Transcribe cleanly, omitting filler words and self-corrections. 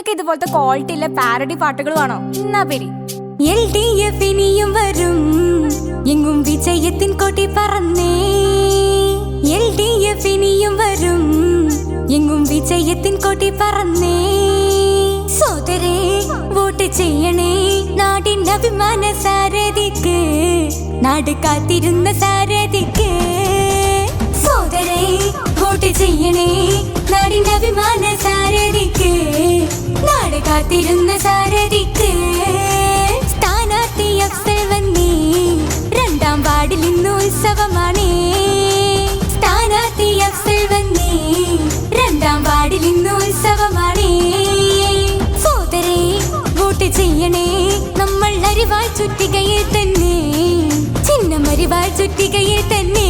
നിങ്ങൾക്ക് ഇതുപോലത്തെ ക്വാളിറ്റി ഉള്ള പാരഡി പാട്ടുകൾ വേണോ? എന്നാ പേര് LDF ഇനിയും വരും, എങ്ങും വിജയത്തിൻ കൊടി പറന്നേ. LDF ഇനിയും വരും, എങ്ങും വിജയത്തിൻ കൊടി പറന്നേ. സോദരേ വോട്ട് ചെയ്യണേ, നാടിന്റെ അഭിമാന സാരഥിക്ക്, നാട് കാത്തിരുന്ന സാരഥിക്ക്. സോദരേ വോട്ട് ചെയ്യണേ, നാടിന്റെ അഭിമാന സാരഥിക്ക്, നാട് കാത്തിരുന്ന സാരഥിക്ക്. സ്ഥാനാർത്ഥി അഫ്സൽ വന്നേ, രണ്ടാം വാർഡിൽ ഇന്ന് ഉത്സവമാണേ. സ്ഥാനാർത്ഥി അഫ്സൽ വന്നേ, രണ്ടാം വാർഡിൽ ഇന്ന് ഉത്സവമാണേ. സോദരേ വോട്ട് ചെയ്യണേ, നമ്മൾ അരിവാൾ ചുറ്റികയിൽ തന്നെ, ചിഹ്നം അരിവാൾ ചുറ്റികയിൽ തന്നെ.